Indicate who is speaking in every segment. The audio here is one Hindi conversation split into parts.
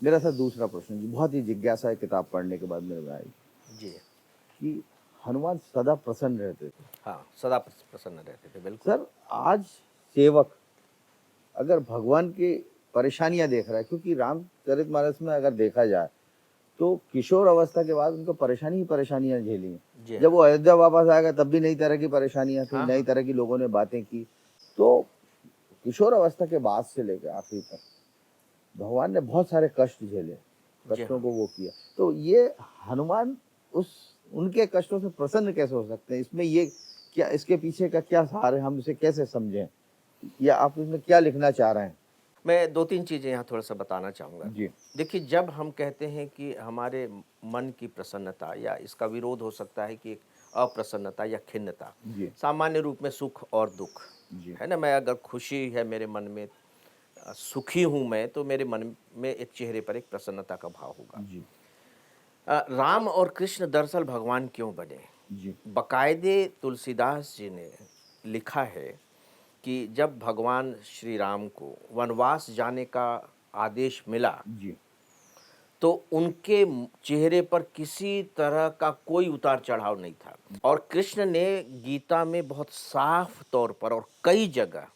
Speaker 1: मेरा सर दूसरा प्रश्न जी, बहुत ही जिज्ञासा है किताब पढ़ने के बाद मेरे में आई
Speaker 2: जी।
Speaker 1: कि हनुमान सदा प्रसन्न रहते थे।
Speaker 2: हाँ, सदा प्रसन्न रहते थे, बिल्कुल।
Speaker 1: सर आज सेवक अगर भगवान की परेशानियां देख रहा है, क्योंकि रामचरितमानस में अगर देखा जाए तो किशोर अवस्था के बाद उनको परेशानी ही परेशानियां झेली हैं।
Speaker 2: जी
Speaker 1: जब
Speaker 2: हाँ।
Speaker 1: वो अयोध्या वापस आएगा तब भी नई तरह की परेशानियां थी,
Speaker 2: हाँ,
Speaker 1: नई
Speaker 2: हाँ।
Speaker 1: तरह की लोगों ने बातें की। तो किशोर अवस्था के बाद से लेकर आखिरी तक भगवान ने बहुत सारे कष्ट झेले,
Speaker 2: जी
Speaker 1: कष्टों
Speaker 2: हाँ।
Speaker 1: को वो किया। तो ये हनुमान उस उनके कष्टों से प्रसन्न कैसे हो सकते हैं? इसमें ये क्या, इसके पीछे का क्या सार है, हम इसे कैसे समझें, या आप इसमें क्या लिखना चाह रहे हैं?
Speaker 2: मैं 2-3 चीज़ें यहाँ थोड़ा-सा बताना चाहूँगा।
Speaker 1: जी
Speaker 2: देखिए, जब हम कहते हैं कि हमारे मन की प्रसन्नता, या इसका विरोध हो सकता है कि एक अप्रसन्नता या खिन्नता,
Speaker 1: जी
Speaker 2: सामान्य रूप में सुख और दुःख,
Speaker 1: जी
Speaker 2: है ना? मैं अगर खुशी है मेरे मन में, सुखी हूँ मैं, तो मेरे मन में एक चेहरे पर एक प्रसन्नता का भाव होगा।
Speaker 1: जी
Speaker 2: राम और कृष्ण दरअसल भगवान क्यों बने?
Speaker 1: जी
Speaker 2: बाकायदे तुलसीदास जी ने लिखा है कि जब भगवान श्री राम को वनवास जाने का आदेश मिला,
Speaker 1: जी
Speaker 2: तो उनके चेहरे पर किसी तरह का कोई उतार चढ़ाव नहीं था। और कृष्ण ने गीता में बहुत साफ तौर पर और कई जगह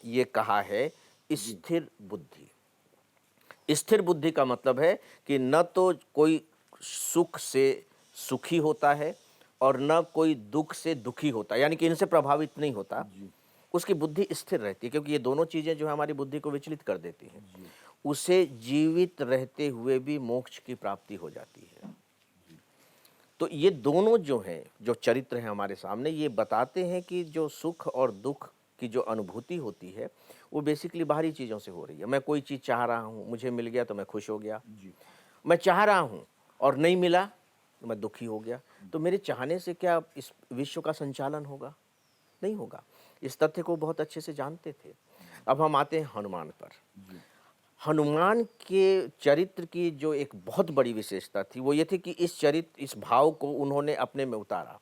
Speaker 2: ये कहा है,
Speaker 1: जी
Speaker 2: स्थिर बुद्धि। स्थिर बुद्धि का मतलब है कि न तो कोई सुख से सुखी होता है और न कोई दुख से दुखी होता है, यानी कि इनसे प्रभावित नहीं होता।
Speaker 1: जी
Speaker 2: उसकी बुद्धि स्थिर रहती है, क्योंकि ये दोनों चीज़ें जो है हमारी बुद्धि को विचलित कर देती हैं।
Speaker 1: जी
Speaker 2: उसे जीवित रहते हुए भी मोक्ष की प्राप्ति हो जाती है। तो ये दोनों जो हैं, जो चरित्र हैं हमारे सामने, ये बताते हैं कि जो सुख और दुख की जो अनुभूति होती है, वो बेसिकली बाहरी चीज़ों से हो रही है। मैं कोई चीज़ चाह रहा हूँ, मुझे मिल गया तो मैं खुश हो गया।
Speaker 1: जी
Speaker 2: मैं चाह रहा हूँ और नहीं मिला तो मैं दुखी हो गया। तो मेरे चाहने से क्या इस विश्व का संचालन होगा? नहीं होगा। इस तथ्य को बहुत अच्छे से जानते थे। अब हम आते हैं हनुमान पर।
Speaker 1: जी
Speaker 2: हनुमान के चरित्र की जो एक बहुत बड़ी विशेषता थी, वो ये थी कि इस भाव को उन्होंने अपने में उतारा।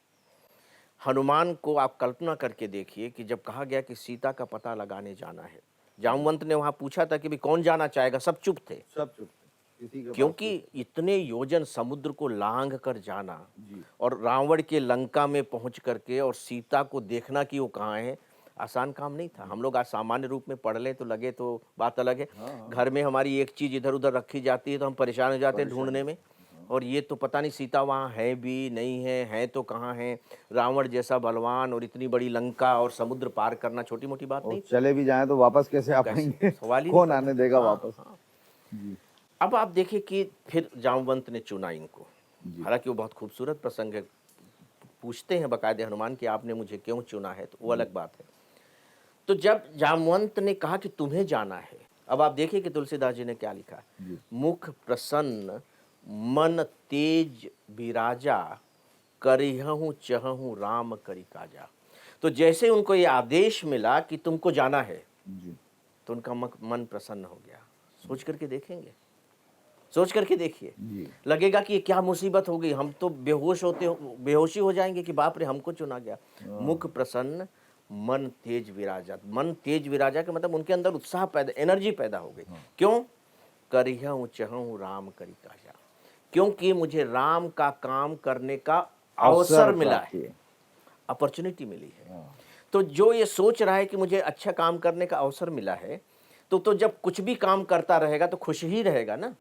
Speaker 2: हनुमान को आप कल्पना करके देखिए कि जब कहा गया कि सीता का पता लगाने जाना है, जामवंत ने वहाँ पूछा था कि भई कौन जाना चाहेगा? सब चुप थे।
Speaker 1: सब चुप थे, किसी के पास
Speaker 2: क्योंकि
Speaker 1: कुछ।
Speaker 2: इतने योजन समुद्र को लांघ कर जाना
Speaker 1: जी
Speaker 2: और रावण के लंका में पहुँच कर के और सीता को देखना कि वो कहाँ है, आसान काम नहीं था। हम लोग आज सामान्य रूप में पढ़ लें तो लगे तो बात अलग है।
Speaker 1: हाँ हाँ
Speaker 2: घर में हमारी एक चीज़ इधर-उधर रखी जाती है तो हम परेशान हो जाते हैं
Speaker 1: परेशानी।
Speaker 2: ढूँढने में, और ये तो पता नहीं सीता वहाँ है भी, नहीं है तो कहाँ है? रावण जैसा बलवान और इतनी बड़ी लंका और समुद्र पार करना छोटी-मोटी बात
Speaker 1: और
Speaker 2: नहीं थी।
Speaker 1: चले भी जाएं तो वापस कैसे आ
Speaker 2: कैसे?
Speaker 1: पाएंगे?
Speaker 2: सवाल ही नहीं
Speaker 1: कौन
Speaker 2: पैदा
Speaker 1: आने
Speaker 2: होता।
Speaker 1: देगा
Speaker 2: हाँ,
Speaker 1: वापस?
Speaker 2: हाँ।
Speaker 1: जी
Speaker 2: अब आप देखिए कि फिर जामवंत ने चुना इनको।
Speaker 1: जी
Speaker 2: हालाँकि वो बहुत खूबसूरत प्रसंग है। पूछते हैं बाकायदे हनुमान कि आपने मुझे क्यों चुना है? तो वो
Speaker 1: जी
Speaker 2: अलग बात है। तो जब जामवंत ने कहा कि तुम्हें जाना है, अब आप देखिए कि तुलसीदास जी ने क्या लिखा है।
Speaker 1: जी
Speaker 2: मुख प्रसन्न, मन तेज विराजा, करिहहुँ चहहुँ राम करि काजा। तो जैसे उनको ये आदेश मिला कि तुमको जाना है,
Speaker 1: जी
Speaker 2: तो उनका मन प्रसन्न हो गया। सोच करके देखेंगे, सोच करके देखिए।
Speaker 1: जी
Speaker 2: लगेगा कि ये क्या मुसीबत हो गई, हम तो बेहोशी हो जाएँगे कि बाप रे! हमको चुना गया।
Speaker 1: हाँ
Speaker 2: मुख प्रसन्न, मन तेज विराजा। मन तेज विराजा का मतलब उनके अंदर उत्साह पैदा, एनर्जी पैदा हो गई।
Speaker 1: हाँ
Speaker 2: क्यों? करिहउँ चहउँ राम करि काजा। क्योंकि मुझे राम का काम करने का
Speaker 1: अवसर
Speaker 2: अवसर मिला
Speaker 1: प्राप्त
Speaker 2: है,
Speaker 1: हुए।
Speaker 2: अपॉर्च्युनिटी मिली है।
Speaker 1: हाँ
Speaker 2: तो जो ये सोच रहा है कि मुझे अच्छा काम करने का अवसर मिला है, तो जब कुछ भी काम करता रहेगा तो खुश ही रहेगा ना।